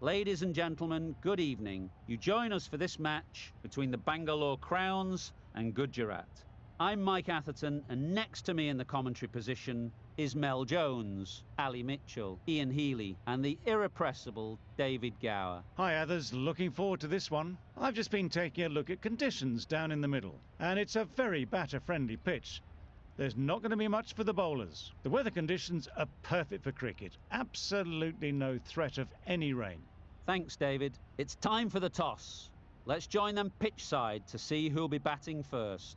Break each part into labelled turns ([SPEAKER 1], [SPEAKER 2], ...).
[SPEAKER 1] Ladies and gentlemen, good evening. You join us for this match between the Bangalore Crowns and Gujarat. I'm Mike Atherton, and next to me in the commentary position is Mel Jones, Ali Mitchell, Ian Healy, and the irrepressible David Gower.
[SPEAKER 2] Hi others, looking forward to this one. I've just been taking a look at conditions down in the middle, and it's a very batter-friendly pitch. There's not going to be much for the bowlers. The weather conditions are perfect for cricket. Absolutely no threat of any rain.
[SPEAKER 1] Thanks, David. It's time for the toss. Let's join them pitch side to see who'll be batting first.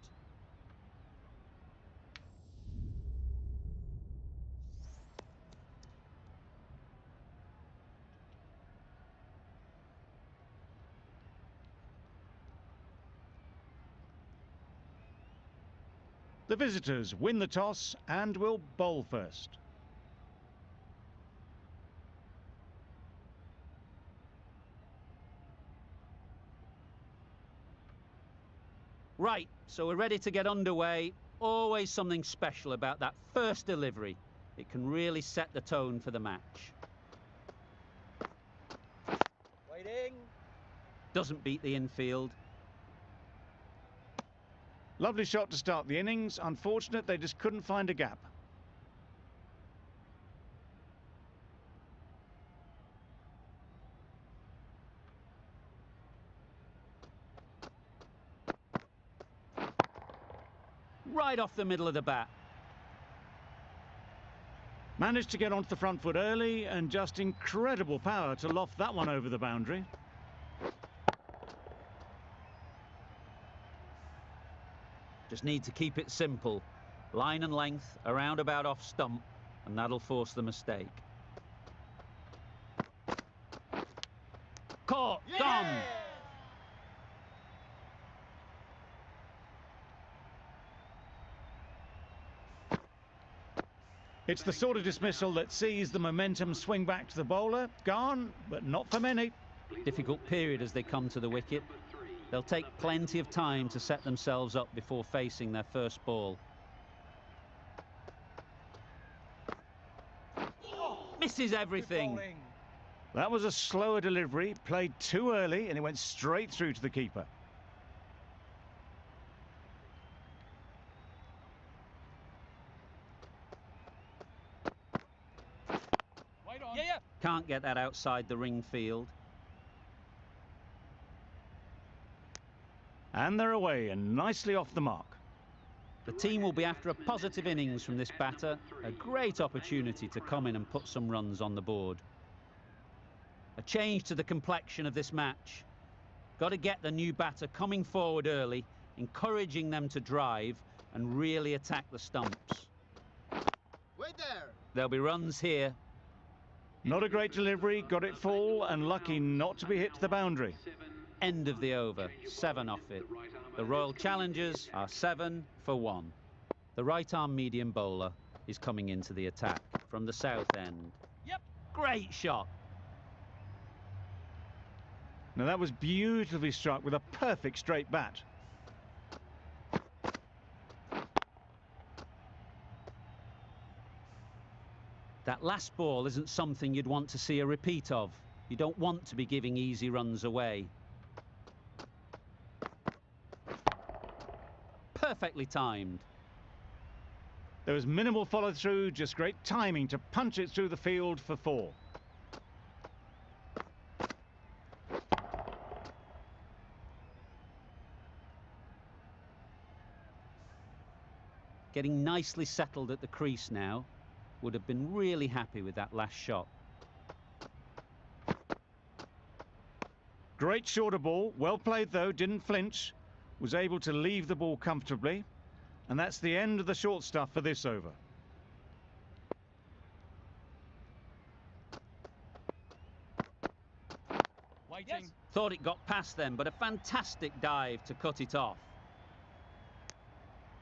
[SPEAKER 2] The visitors win the toss and will bowl first.
[SPEAKER 1] Right, so we're ready to get underway. Always something special about that first delivery. It can really set the tone for the match.
[SPEAKER 3] Waiting.
[SPEAKER 1] Doesn't beat the infield.
[SPEAKER 2] Lovely shot to start the innings. Unfortunate they just couldn't find a gap.
[SPEAKER 1] Right off the middle of the bat.
[SPEAKER 2] Managed to get onto the front foot early, and just incredible power to loft that one over the boundary.
[SPEAKER 1] Just need to keep it simple. Line and length, around about off stump, and that'll force the mistake. Caught!
[SPEAKER 3] Yeah!
[SPEAKER 1] Gone!
[SPEAKER 2] It's the sort of dismissal that sees the momentum swing back to the bowler. Gone, but not for many.
[SPEAKER 1] Difficult period as they come to the wicket. They'll take plenty of time to set themselves up before facing their first ball. Misses everything.
[SPEAKER 2] That was a slower delivery, played too early, and it went straight through to the keeper.
[SPEAKER 3] Yeah.
[SPEAKER 1] Can't get that outside the ring field.
[SPEAKER 2] And they're away and nicely off the mark.
[SPEAKER 1] The team will be after a positive innings from this batter. A great opportunity to come in and put some runs on the board. A change to the complexion of this match. Got to get the new batter coming forward early, encouraging them to drive and really attack the stumps.
[SPEAKER 3] Wait there.
[SPEAKER 1] There'll be runs here.
[SPEAKER 2] Not a great delivery, got it full and lucky not to be hit to the boundary.
[SPEAKER 1] End of the over, 7 off it. The Royal Challengers are 7 for 1. The right-arm medium bowler is coming into the attack from the south end.
[SPEAKER 3] Yep.
[SPEAKER 1] Great shot.
[SPEAKER 2] Now that was beautifully struck with a perfect straight bat.
[SPEAKER 1] That last ball isn't something you'd want to see a repeat of. You don't want to be giving easy runs away. Perfectly timed.
[SPEAKER 2] There was minimal follow-through, just great timing to punch it through the field for 4.
[SPEAKER 1] Getting nicely settled at the crease now. Would have been really happy with that last shot.
[SPEAKER 2] Great shorter ball, well played though, didn't flinch. Was able to leave the ball comfortably. And that's the end of the short stuff for this over.
[SPEAKER 3] Waiting. Yes.
[SPEAKER 1] Thought it got past them, but a fantastic dive to cut it off.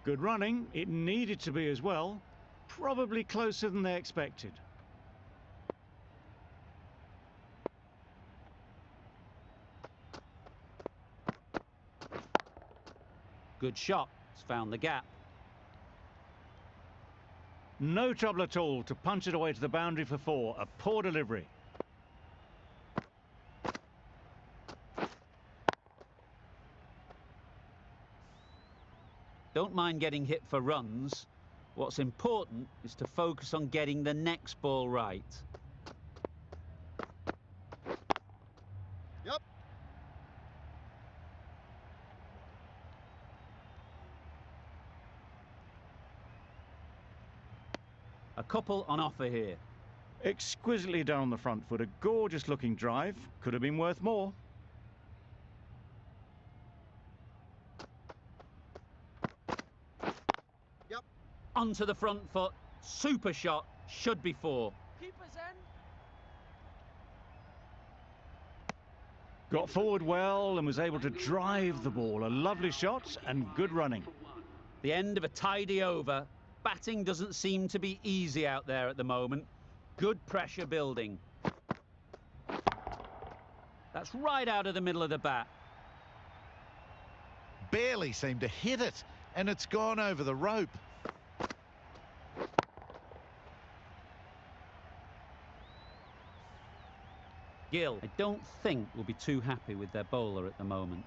[SPEAKER 2] Good running, it needed to be as well. Probably closer than they expected.
[SPEAKER 1] Good shot. It's found the gap.
[SPEAKER 2] No trouble at all to punch it away to the boundary for 4. A poor delivery.
[SPEAKER 1] Don't mind getting hit for runs. What's important is to focus on getting the next ball right.
[SPEAKER 3] Yep.
[SPEAKER 1] A couple on offer here.
[SPEAKER 2] Exquisitely down the front foot, a gorgeous looking drive. Could have been worth more.
[SPEAKER 3] Yep.
[SPEAKER 1] Onto the front foot. Super shot. Should be 4.
[SPEAKER 3] Keeper's end.
[SPEAKER 2] Got forward well and was able to drive the ball. A lovely shot and good running.
[SPEAKER 1] The end of a tidy over. Batting doesn't seem to be easy out there at the moment. Good pressure building. That's right out of the middle of the bat.
[SPEAKER 4] Barely seemed to hit it, and it's gone over the rope.
[SPEAKER 1] Gill, I don't think will be too happy with their bowler at the moment.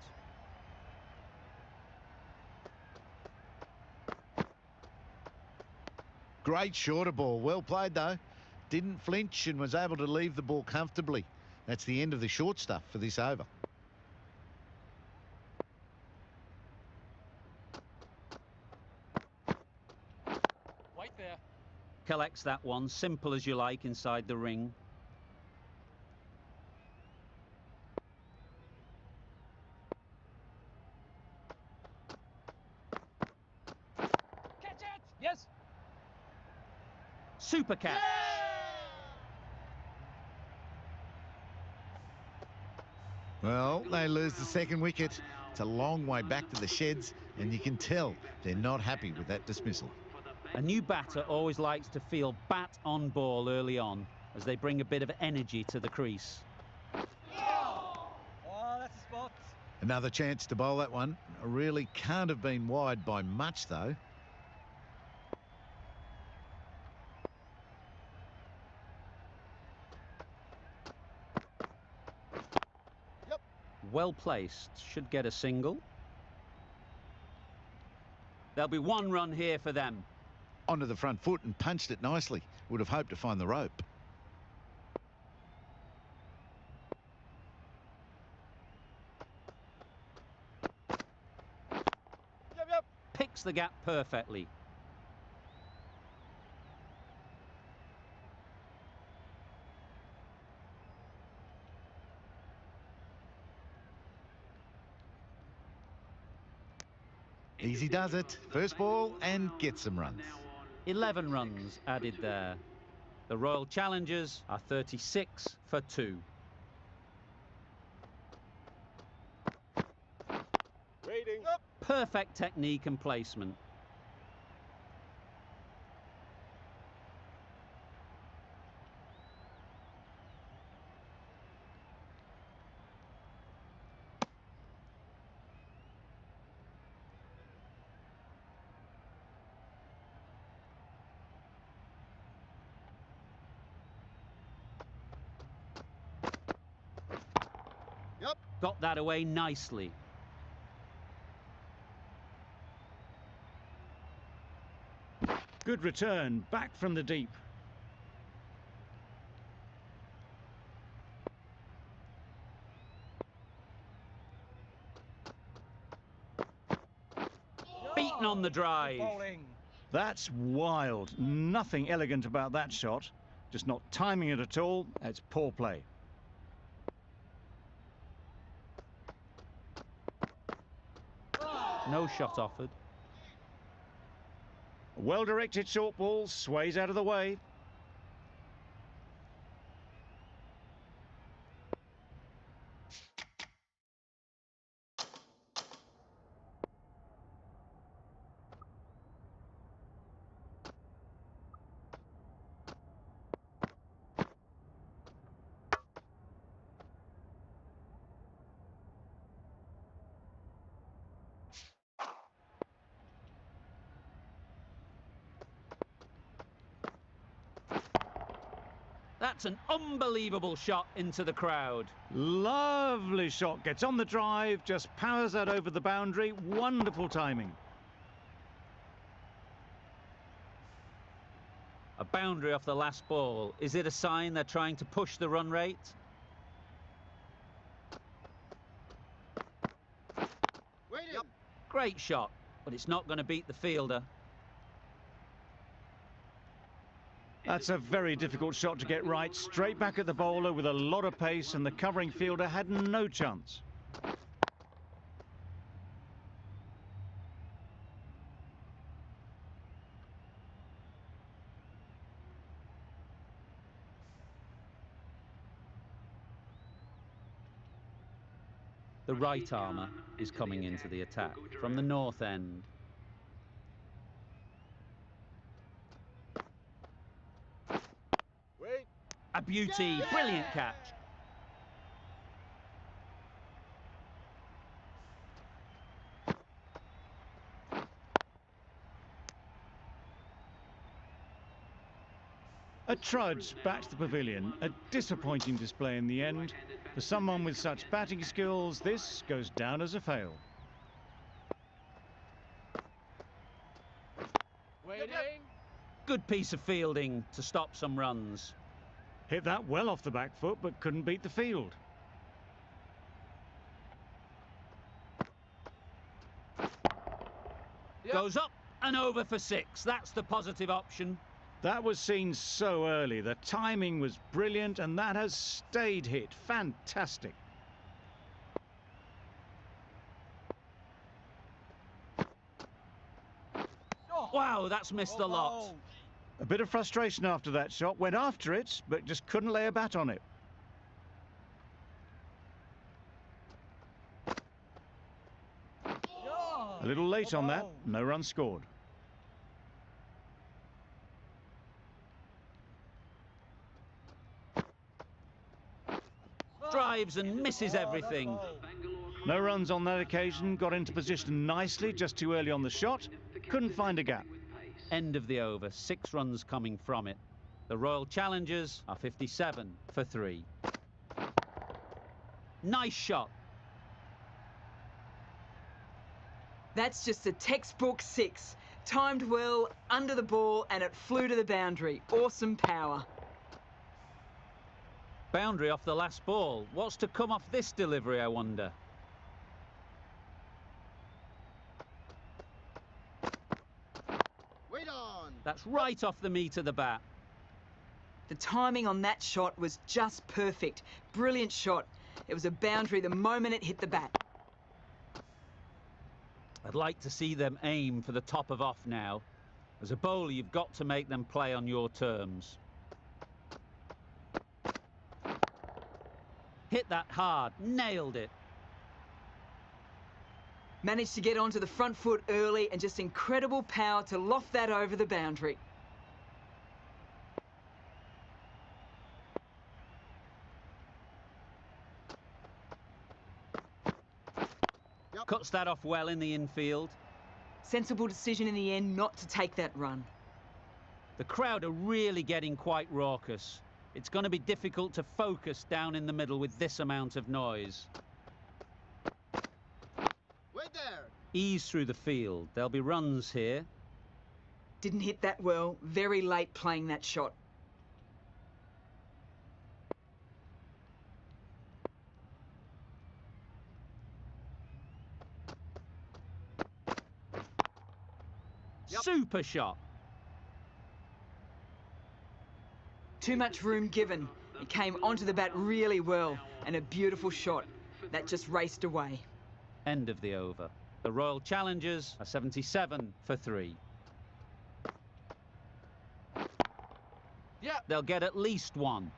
[SPEAKER 4] Great shorter ball. Well played, though. Didn't flinch and was able to leave the ball comfortably. That's the end of the short stuff for this over.
[SPEAKER 3] White there.
[SPEAKER 1] Collects that one, simple as you like, inside the ring.
[SPEAKER 3] Catch it! Yes!
[SPEAKER 1] Super catch.
[SPEAKER 4] Well, they lose the second wicket. It's a long way back to the sheds, and you can tell they're not happy with that dismissal.
[SPEAKER 1] A new batter always likes to feel bat on ball early on, as they bring a bit of energy to the crease.
[SPEAKER 3] Oh, that's a spot.
[SPEAKER 4] Another chance to bowl that one. Really can't have been wide by much, though.
[SPEAKER 1] Well placed, should get a single. There'll be 1 run here for them.
[SPEAKER 4] Onto the front foot and punched it nicely. Would have hoped to find the rope.
[SPEAKER 3] Yep.
[SPEAKER 1] Picks the gap perfectly.
[SPEAKER 4] Easy does it. First ball and gets some runs.
[SPEAKER 1] 11 runs added there. The Royal Challengers are 36 for 2.
[SPEAKER 3] Waiting. Yep.
[SPEAKER 1] Perfect technique and placement.
[SPEAKER 3] Yep.
[SPEAKER 1] Got that away nicely.
[SPEAKER 2] Good return, back from the deep.
[SPEAKER 1] Beaten on the drive.
[SPEAKER 3] Bowling.
[SPEAKER 2] That's wild. Nothing elegant about that shot. Just not timing it at all. It's poor play.
[SPEAKER 1] No shot offered.
[SPEAKER 2] A well-directed short ball sways out of the way.
[SPEAKER 1] That's an unbelievable shot into the crowd.
[SPEAKER 2] Lovely shot. Gets on the drive, just powers that over the boundary. Wonderful timing.
[SPEAKER 1] A boundary off the last ball. Is it a sign they're trying to push the run rate?
[SPEAKER 3] Yep.
[SPEAKER 1] Great shot, but it's not going to beat the fielder.
[SPEAKER 2] That's a very difficult shot to get right. Straight back at the bowler with a lot of pace, and the covering fielder had no chance.
[SPEAKER 1] The right armour is coming into the attack from the north end.
[SPEAKER 3] Wait.
[SPEAKER 1] A beauty, brilliant catch.
[SPEAKER 2] A trudge back to the pavilion. A disappointing display in the end. For someone with such batting skills, this goes down as a fail.
[SPEAKER 3] Waiting.
[SPEAKER 1] Good piece of fielding to stop some runs.
[SPEAKER 2] Hit that well off the back foot, but couldn't beat the field.
[SPEAKER 1] Goes up and over for 6. That's the positive option.
[SPEAKER 2] That was seen so early. The timing was brilliant, and that has stayed hit. Fantastic.
[SPEAKER 1] Wow, that's missed a lot.
[SPEAKER 2] A bit of frustration after that shot. Went after it, but just couldn't lay a bat on it. A little late on that. No run scored.
[SPEAKER 1] Drives and misses everything.
[SPEAKER 2] No runs on that occasion. Got into position nicely, just too early on the shot. Couldn't find a gap.
[SPEAKER 1] End of the over, 6 runs coming from it. The Royal Challengers are 57 for 3. Nice shot.
[SPEAKER 5] That's just a textbook 6. Timed well, under the ball, and it flew to the boundary. Awesome power.
[SPEAKER 1] Boundary off the last ball. What's to come off this delivery, I wonder?
[SPEAKER 3] Wait on.
[SPEAKER 1] That's right off the meat of the bat.
[SPEAKER 5] The timing on that shot was just perfect. Brilliant shot. It was a boundary the moment it hit the bat.
[SPEAKER 1] I'd like to see them aim for the top of off now. As a bowler, you've got to make them play on your terms. Hit that hard, nailed it.
[SPEAKER 5] Managed to get onto the front foot early, and just incredible power to loft that over the boundary.
[SPEAKER 1] Cuts that off well in the infield.
[SPEAKER 5] Sensible decision in the end not to take that run.
[SPEAKER 1] The crowd are really getting quite raucous. It's going to be difficult to focus down in the middle with this amount of noise.
[SPEAKER 3] Wait there.
[SPEAKER 1] Ease through the field. There'll be runs here.
[SPEAKER 5] Didn't hit that well. Very late playing that shot.
[SPEAKER 1] Super shot.
[SPEAKER 5] Too much room given. It came onto the bat really well, and a beautiful shot. That just raced away.
[SPEAKER 1] End of the over. The Royal Challengers are 77 for 3.
[SPEAKER 3] Yeah.
[SPEAKER 1] They'll get at least 1.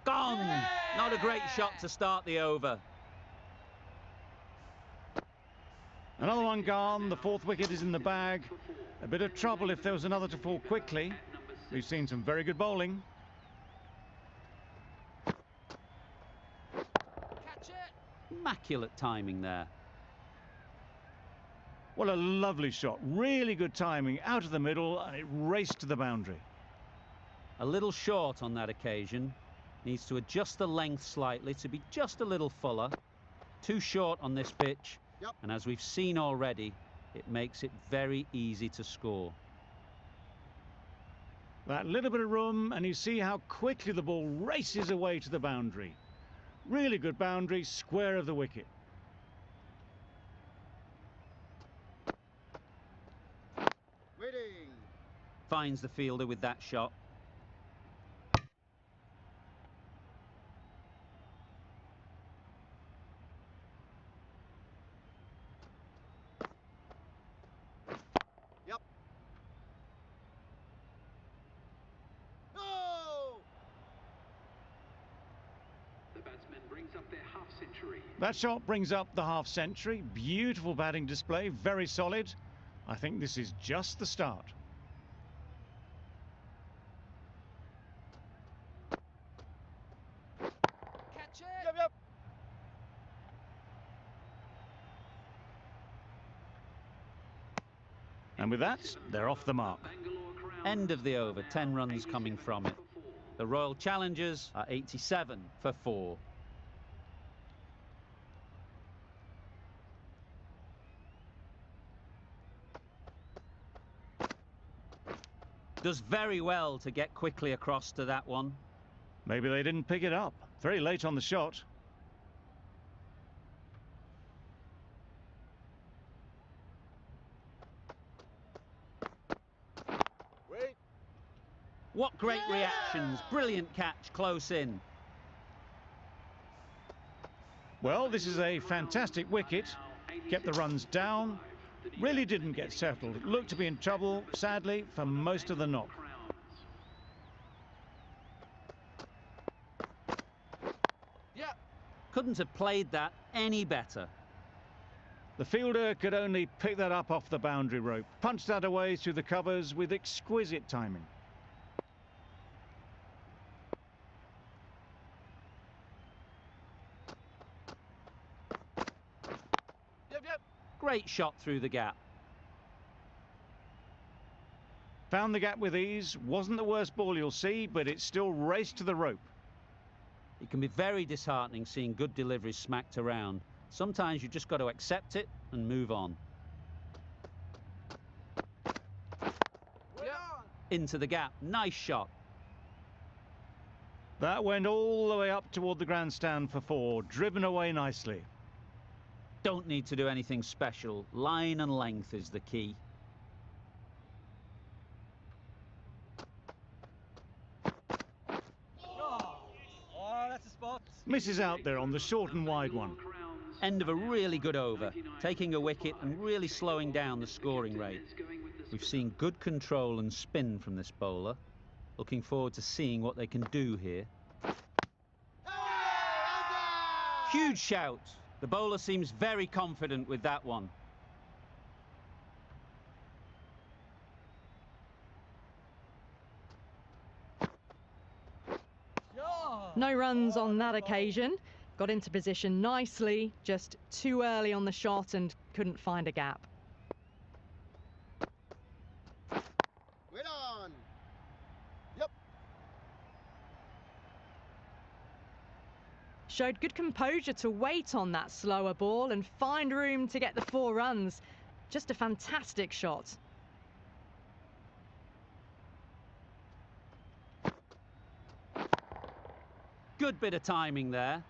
[SPEAKER 1] Gone! Not a great shot to start the over.
[SPEAKER 2] Another one gone. The 4th wicket is in the bag. A bit of trouble if there was another to fall quickly. We've seen some very good bowling.
[SPEAKER 3] Catch it.
[SPEAKER 1] Immaculate timing there.
[SPEAKER 2] What a lovely shot. Really good timing. Out of the middle, and it raced to the boundary.
[SPEAKER 1] A little short on that occasion. Needs to adjust the length slightly to be just a little fuller. Too short on this pitch.
[SPEAKER 3] Yep.
[SPEAKER 1] And as we've seen already, it makes it very easy to score.
[SPEAKER 2] That little bit of room, and you see how quickly the ball races away to the boundary. Really good boundary, square of the wicket.
[SPEAKER 3] Waiting.
[SPEAKER 1] Finds the fielder with that shot.
[SPEAKER 3] Yep. No!
[SPEAKER 6] The batsman brings up their half-century.
[SPEAKER 2] That shot brings up the half-century. Beautiful batting display, very solid. I think this is just the start.
[SPEAKER 3] Catch it! Yep, yep.
[SPEAKER 2] And with that, they're off the mark.
[SPEAKER 1] End of the over, 10 runs coming from it. The Royal Challengers are 87 for 4. Does very well to get quickly across to that one.
[SPEAKER 2] Maybe they didn't pick it up. Very late on the shot.
[SPEAKER 3] Wait.
[SPEAKER 1] What great reactions. Brilliant catch close in.
[SPEAKER 2] Well, this is a fantastic wicket. Kept the runs down. Really didn't get settled. Looked to be in trouble, sadly, for most of the knock.
[SPEAKER 3] Yeah.
[SPEAKER 1] Couldn't have played that any better.
[SPEAKER 2] The fielder could only pick that up off the boundary rope. Punched that away through the covers with exquisite timing.
[SPEAKER 3] Yep, yep.
[SPEAKER 1] Great shot through the gap.
[SPEAKER 2] Found the gap with ease. Wasn't the worst ball you'll see, but it still raced to the rope.
[SPEAKER 1] It can be very disheartening seeing good deliveries smacked around. Sometimes you just got to accept it and move on.
[SPEAKER 3] Yeah.
[SPEAKER 1] Into the gap. Nice shot.
[SPEAKER 2] That went all the way up toward the grandstand for 4. Driven away nicely.
[SPEAKER 1] Don't need to do anything special. Line and length is the key.
[SPEAKER 3] Oh, that's a spot.
[SPEAKER 2] Misses out there on the short and wide one.
[SPEAKER 1] End of a really good over. Taking a wicket and really slowing down the scoring rate. We've seen good control and spin from this bowler. Looking forward to seeing what they can do here. Huge shout. The bowler seems very confident with that one.
[SPEAKER 7] No runs on that occasion. Got into position nicely, just too early on the shot and couldn't find a gap.
[SPEAKER 3] Wait on. Yep.
[SPEAKER 7] Showed good composure to wait on that slower ball and find room to get the 4 runs. Just a fantastic shot.
[SPEAKER 1] Good bit of timing there.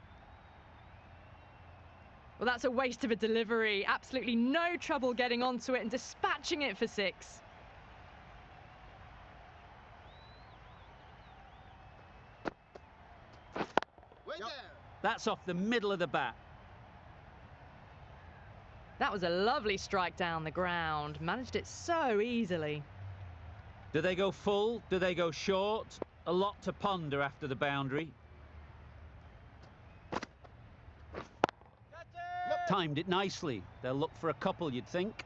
[SPEAKER 7] Well, that's a waste of a delivery. Absolutely no trouble getting onto it and dispatching it for 6.
[SPEAKER 3] Wait there.
[SPEAKER 1] That's off the middle of the bat.
[SPEAKER 7] That was a lovely strike down the ground. Managed it so easily.
[SPEAKER 1] Do they go full? Do they go short? A lot to ponder after the boundary. Timed it nicely. They'll look for a couple, you'd think.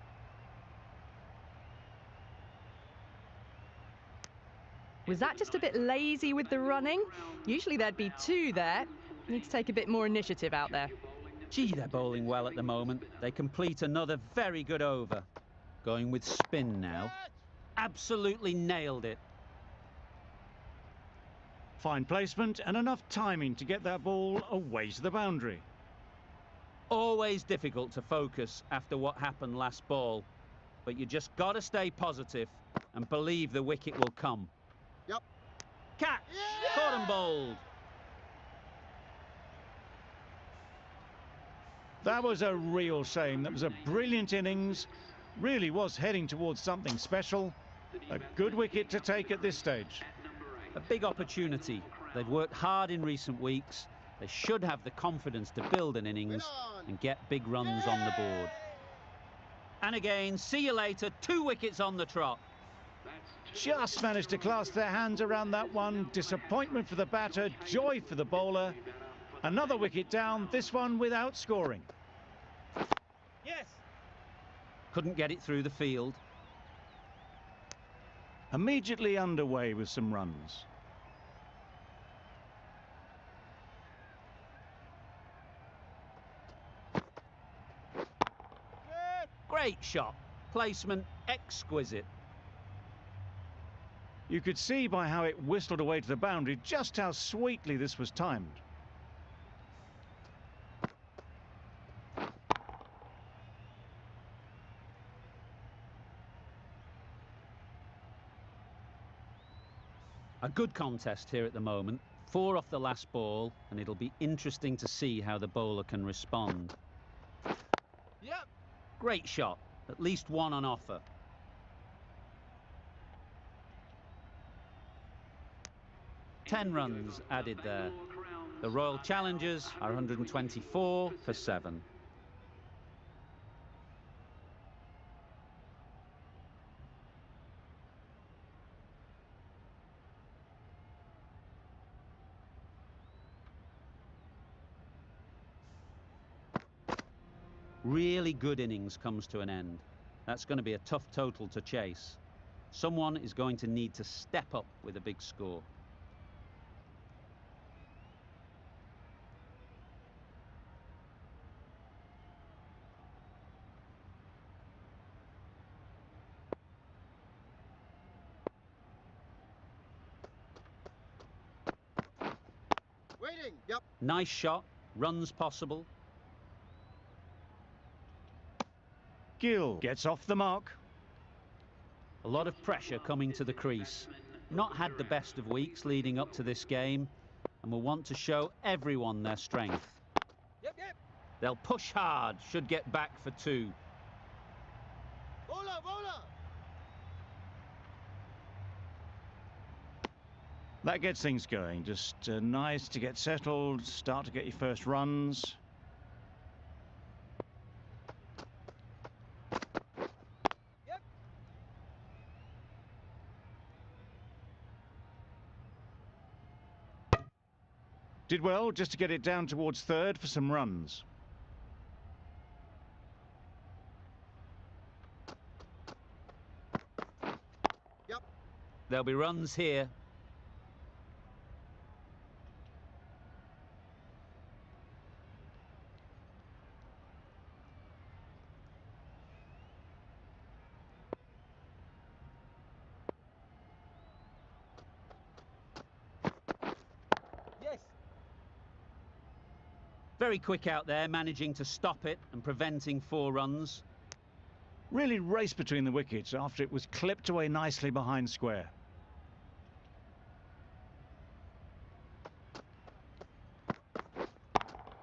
[SPEAKER 7] Was that just a bit lazy with the running? Usually there'd be 2 there. Need to take a bit more initiative out there.
[SPEAKER 1] Gee, they're bowling well at the moment. They complete another very good over. Going with spin now. Absolutely nailed it.
[SPEAKER 2] Fine placement and enough timing to get that ball away to the boundary.
[SPEAKER 1] Always difficult to focus after what happened last ball. But you just got to stay positive and believe the wicket will come.
[SPEAKER 3] Yep.
[SPEAKER 1] Catch!
[SPEAKER 3] Yeah!
[SPEAKER 1] Caught and bowled.
[SPEAKER 2] That was a real shame. That was a brilliant innings. Really was heading towards something special. A good wicket to take at this stage.
[SPEAKER 1] A big opportunity. They've worked hard in recent weeks. They should have the confidence to build an innings and get big runs on the board. And again, see you later, 2 wickets on the trot.
[SPEAKER 2] Just managed to clasp their hands around that one. Disappointment for the batter, joy for the bowler. Another wicket down, this one without scoring.
[SPEAKER 3] Yes.
[SPEAKER 1] Couldn't get it through the field.
[SPEAKER 2] Immediately underway with some runs.
[SPEAKER 1] Great shot. Placement exquisite.
[SPEAKER 2] You could see by how it whistled away to the boundary just how sweetly this was timed.
[SPEAKER 1] A good contest here at the moment. 4 off the last ball, and it'll be interesting to see how the bowler can respond.
[SPEAKER 3] Yep.
[SPEAKER 1] Great shot. At least 1 on offer. Ten runs added there. The Royal Challengers are 124 for 7. Really good innings comes to an end. That's going to be a tough total to chase. Someone is going to need to step up with a big score.
[SPEAKER 3] Waiting. Yep.
[SPEAKER 1] Nice shot. Runs possible.
[SPEAKER 2] Gill gets off the mark.
[SPEAKER 1] A lot of pressure coming to the crease. Not had the best of weeks leading up to this game, and will want to show everyone their strength.
[SPEAKER 3] Yep.
[SPEAKER 1] They'll push hard, should get back for 2.
[SPEAKER 3] Bowler.
[SPEAKER 2] That gets things going. Just nice to get settled, start to get your first runs.
[SPEAKER 3] Yep.
[SPEAKER 2] Did well just to get it down towards third for some runs.
[SPEAKER 3] Yep.
[SPEAKER 1] There'll be runs here.
[SPEAKER 3] Yes.
[SPEAKER 1] Very quick out there, managing to stop it and preventing 4 runs.
[SPEAKER 2] Really raced between the wickets after it was clipped away nicely behind square.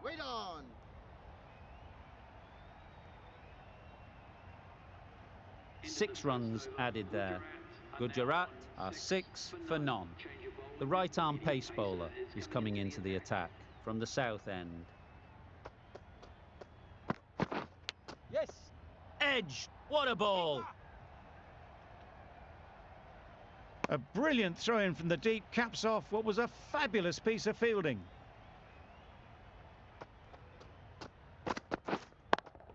[SPEAKER 3] Wait on.
[SPEAKER 1] Six runs added there. Gujarat are 6 for none. The right-arm pace bowler is coming into the attack from the south end.
[SPEAKER 3] Yes.
[SPEAKER 1] Edge! What a ball!
[SPEAKER 2] A brilliant throw-in from the deep caps off what was a fabulous piece of fielding.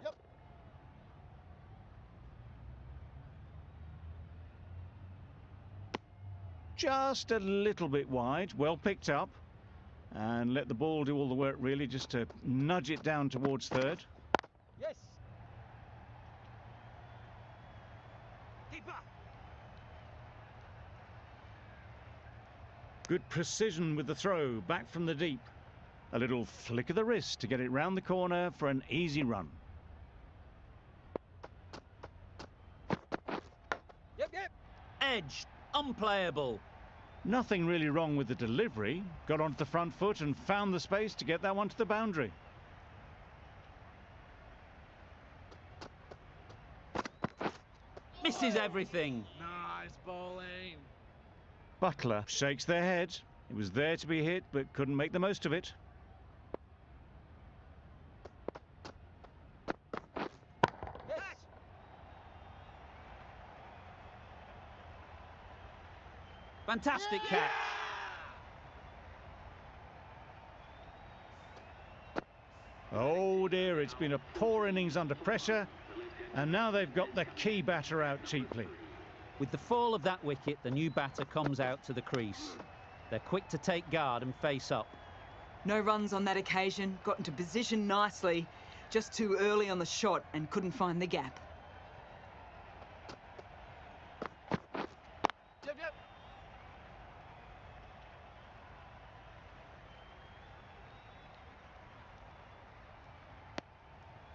[SPEAKER 3] Yep.
[SPEAKER 2] Just a little bit wide, well picked up. And let the ball do all the work really, just to nudge it down towards third.
[SPEAKER 3] Yes. Keeper.
[SPEAKER 2] Good precision with the throw, back from the deep. A little flick of the wrist to get it round the corner for an easy run.
[SPEAKER 3] Yep.
[SPEAKER 1] Edge! Unplayable.
[SPEAKER 2] Nothing really wrong with the delivery. Got onto the front foot and found the space to get that one to the boundary.
[SPEAKER 1] Misses everything.
[SPEAKER 3] Nice bowling.
[SPEAKER 2] Buttler shakes their head. It was there to be hit, but couldn't make the most of it.
[SPEAKER 3] Yes.
[SPEAKER 1] Fantastic catch.
[SPEAKER 2] Oh dear, it's been a poor innings under pressure, and now they've got the key batter out cheaply.
[SPEAKER 1] With the fall of that wicket, the new batter comes out to the crease. They're quick to take guard and face up.
[SPEAKER 5] No runs on that occasion, got into position nicely, just too early on the shot and couldn't find the gap.
[SPEAKER 3] Yep, yep.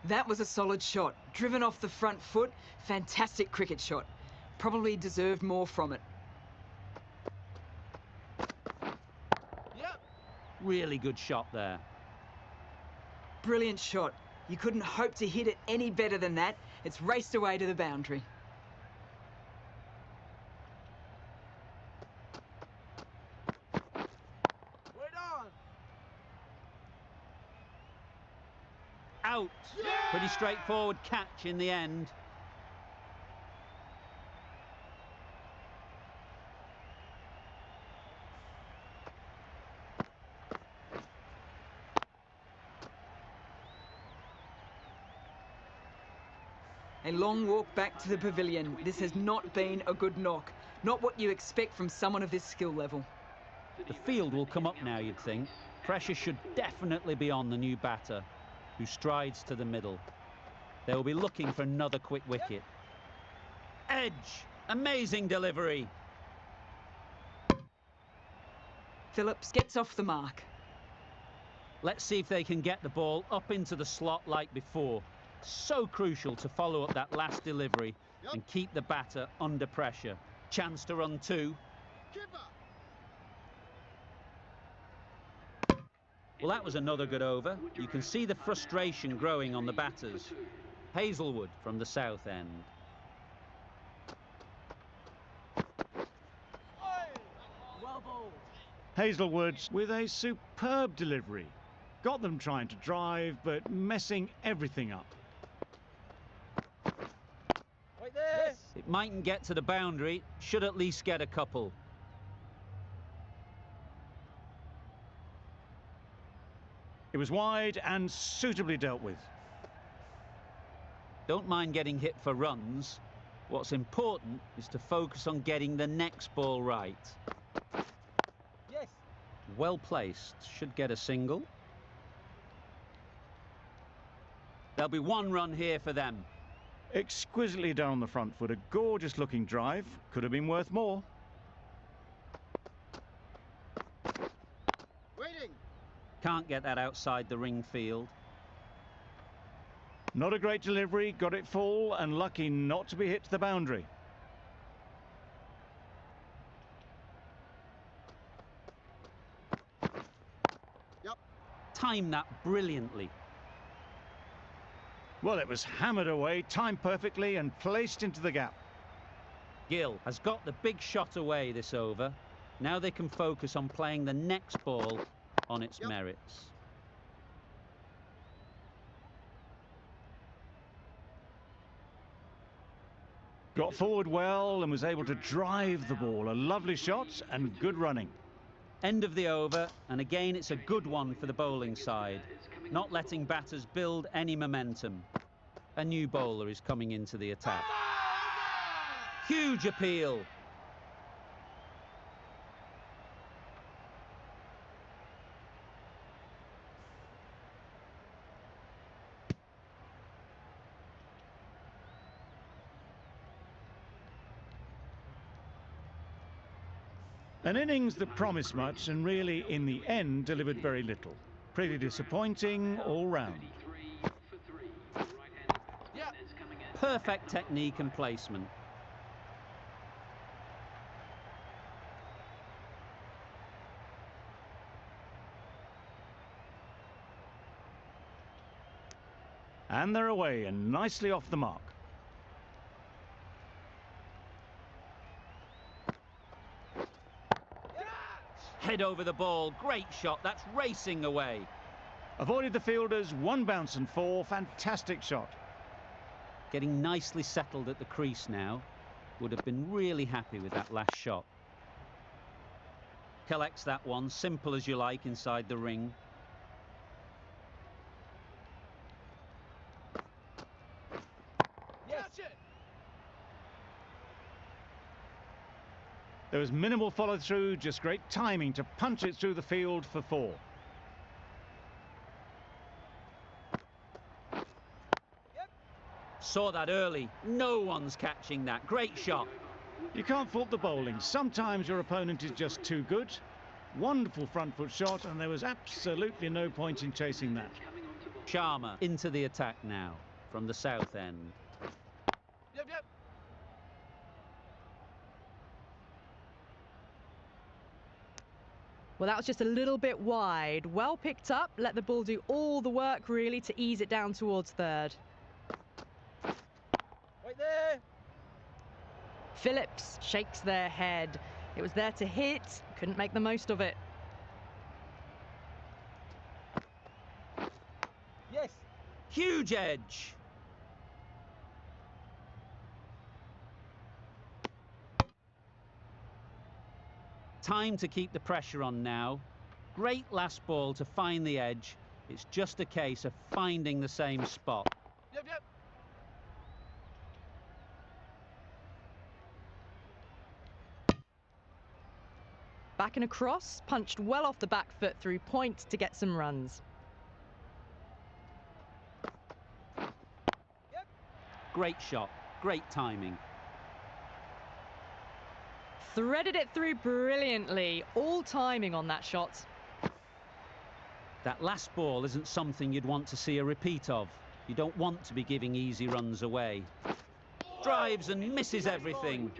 [SPEAKER 5] That was a solid shot, driven off the front foot, fantastic cricket shot. Probably deserved more from it.
[SPEAKER 3] Yep.
[SPEAKER 1] Really good shot there.
[SPEAKER 5] Brilliant shot. You couldn't hope to hit it any better than that. It's raced away to the boundary.
[SPEAKER 3] Wait on.
[SPEAKER 1] Out. Pretty straightforward catch in the end.
[SPEAKER 5] A long walk back to the pavilion. This has not been a good knock. Not what you expect from someone of this skill level.
[SPEAKER 1] The field will come up now, you'd think. Pressure should definitely be on the new batter, who strides to the middle. They will be looking for another quick wicket. Edge! Amazing delivery!
[SPEAKER 5] Phillips gets off the mark.
[SPEAKER 1] Let's see if they can get the ball up into the slot like before. So crucial to follow up that last delivery and keep the batter under pressure. Chance to run two. Well, that was another good over. You can see the frustration growing on the batters. Hazelwood from the south end.
[SPEAKER 3] Well bowled.
[SPEAKER 2] Hazelwood with a superb delivery. Got them trying to drive, but messing everything up.
[SPEAKER 3] Right there. Yes.
[SPEAKER 1] It mightn't get to the boundary, should at least get a couple.
[SPEAKER 2] It was wide and suitably dealt with.
[SPEAKER 1] Don't mind getting hit for runs. What's important is to focus on getting the next ball right.
[SPEAKER 3] Yes.
[SPEAKER 1] Well placed, should get a single. There'll be one run here for them.
[SPEAKER 2] Exquisitely done on the front foot. A gorgeous looking drive. Could have been worth more.
[SPEAKER 3] Waiting.
[SPEAKER 1] Can't get that outside the ring field.
[SPEAKER 2] Not a great delivery. Got it full and lucky not to be hit to the boundary.
[SPEAKER 3] Yep.
[SPEAKER 1] Timed that brilliantly.
[SPEAKER 2] Well, it was hammered away, timed perfectly and placed into the gap.
[SPEAKER 1] Gill has got the big shot away this over. Now they can focus on playing the next ball on its merits.
[SPEAKER 2] Got forward well and was able to drive the ball. A lovely shot and good running.
[SPEAKER 1] End of the over, and again it's a good one for the bowling side. Not letting batters build any momentum. A new bowler is coming into the attack. Huge appeal.
[SPEAKER 2] An innings that promised much and really, in the end, delivered very little. Pretty disappointing all round.
[SPEAKER 3] Yeah.
[SPEAKER 1] Perfect technique and placement.
[SPEAKER 2] And they're away and nicely off the mark.
[SPEAKER 1] Head over the ball, great shot, that's racing away.
[SPEAKER 2] Avoided the fielders, one bounce and four, fantastic shot.
[SPEAKER 1] Getting nicely settled at the crease now. Would have been really happy with that last shot. Collects that one, simple as you like, inside the ring.
[SPEAKER 3] Yes.
[SPEAKER 2] There was minimal follow through, just great timing to punch it through the field for four.
[SPEAKER 1] Saw that early. No one's catching that. Great shot.
[SPEAKER 2] You can't fault the bowling. Sometimes your opponent is just too good. Wonderful front foot shot, and there was absolutely no point in chasing that.
[SPEAKER 1] Sharma into the attack now from the south end.
[SPEAKER 3] Yep.
[SPEAKER 7] Well, that was just a little bit wide. Well picked up, let the ball do all the work really to ease it down towards third.
[SPEAKER 3] Right there.
[SPEAKER 7] Phillips shakes their head. It was there to hit, couldn't make the most of it.
[SPEAKER 3] Yes.
[SPEAKER 1] Huge edge. Time to keep the pressure on now. Great last ball to find the edge. It's just a case of finding the same spot.
[SPEAKER 3] Yep.
[SPEAKER 7] Back and across, punched well off the back foot through point to get some runs.
[SPEAKER 1] Great shot, great timing.
[SPEAKER 7] Threaded it through brilliantly, all timing on that shot.
[SPEAKER 1] That last ball isn't something you'd want to see a repeat of. You don't want to be giving easy runs away. Drives and misses everything.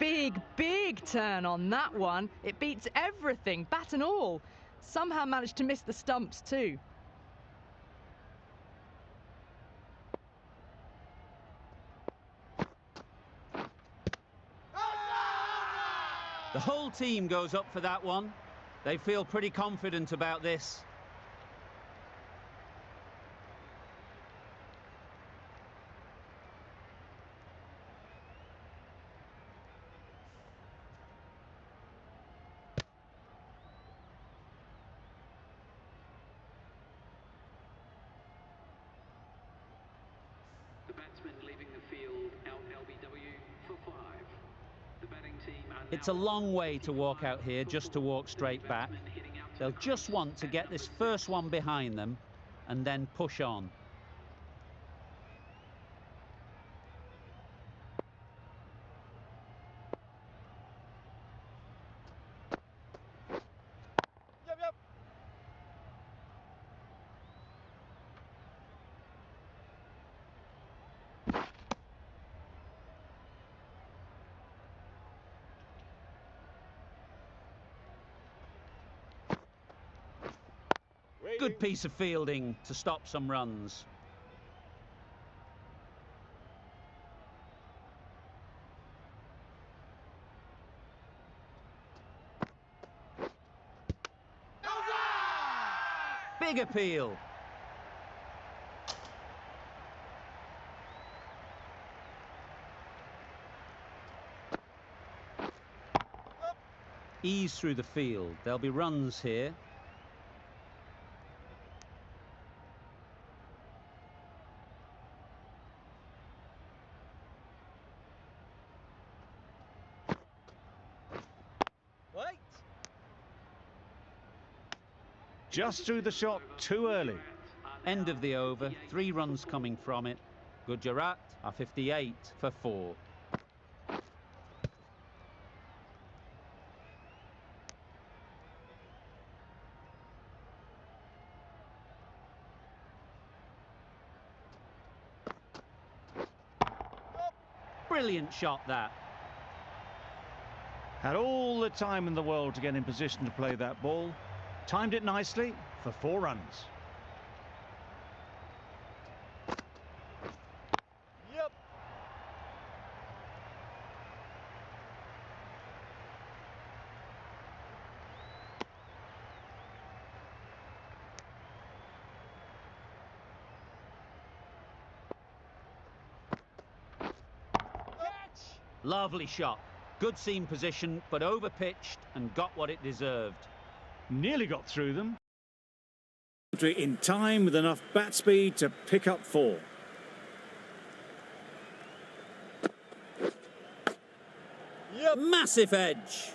[SPEAKER 7] Big turn on that one. It beats everything, bat and all. Somehow managed to miss the stumps too.
[SPEAKER 1] The whole team goes up for that one. They feel pretty confident about this.
[SPEAKER 6] The batsman leaving the field out LBW for 5. The batting team are
[SPEAKER 1] It's a long way to walk out here just to walk straight back. They'll just want to get this first one behind them and then push on.
[SPEAKER 3] Yep.
[SPEAKER 1] Good piece of fielding to stop some runs. Big appeal. Ease through the field. There'll be runs here.
[SPEAKER 3] Wait.
[SPEAKER 2] Just threw the shot too early.
[SPEAKER 1] End of the over, 3 runs coming from it. Gujarat are 58 for 4. Brilliant shot that.
[SPEAKER 2] Had all the time in the world to get in position to play that ball. Timed it nicely for 4 runs.
[SPEAKER 1] Lovely shot. Good seam position, but over-pitched and got what it deserved.
[SPEAKER 2] Nearly got through them. In time with enough bat speed to pick up 4.
[SPEAKER 3] Yep.
[SPEAKER 1] Massive edge.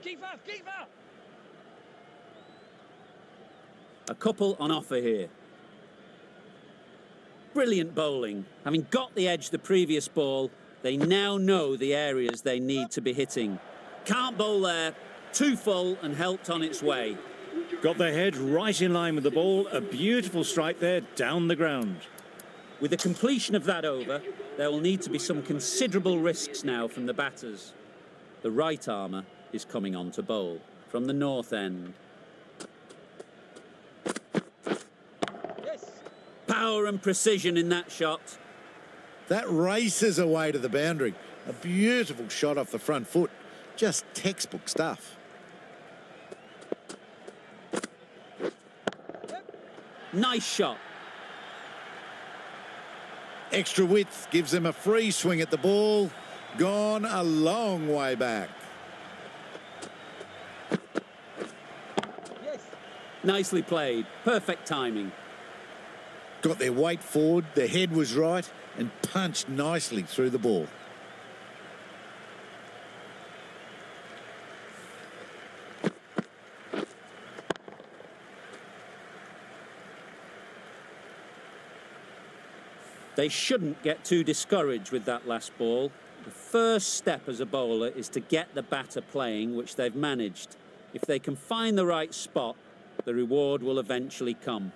[SPEAKER 3] Keeper, keeper.
[SPEAKER 1] A couple on offer here. Brilliant bowling. Having got the edge the previous ball, they now know the areas they need to be hitting. Can't bowl there. Too full and helped on its way.
[SPEAKER 2] Got their head right in line with the ball. A beautiful strike there down the ground.
[SPEAKER 1] With the completion of that over, there will need to be some considerable risks now from the batters. The right armour is coming on to bowl from the north end.
[SPEAKER 3] Yes.
[SPEAKER 1] Power and precision in that shot.
[SPEAKER 4] That races away to the boundary. A beautiful shot off the front foot. Just textbook stuff.
[SPEAKER 1] Nice shot.
[SPEAKER 4] Extra width gives them a free swing at the ball. Gone a long way back.
[SPEAKER 3] Yes.
[SPEAKER 1] Nicely played. Perfect timing.
[SPEAKER 4] Got their weight forward, their head was right, and punched nicely through the ball.
[SPEAKER 1] They shouldn't get too discouraged with that last ball. The first step as a bowler is to get the batter playing, which they've managed. If they can find the right spot, the reward will eventually come.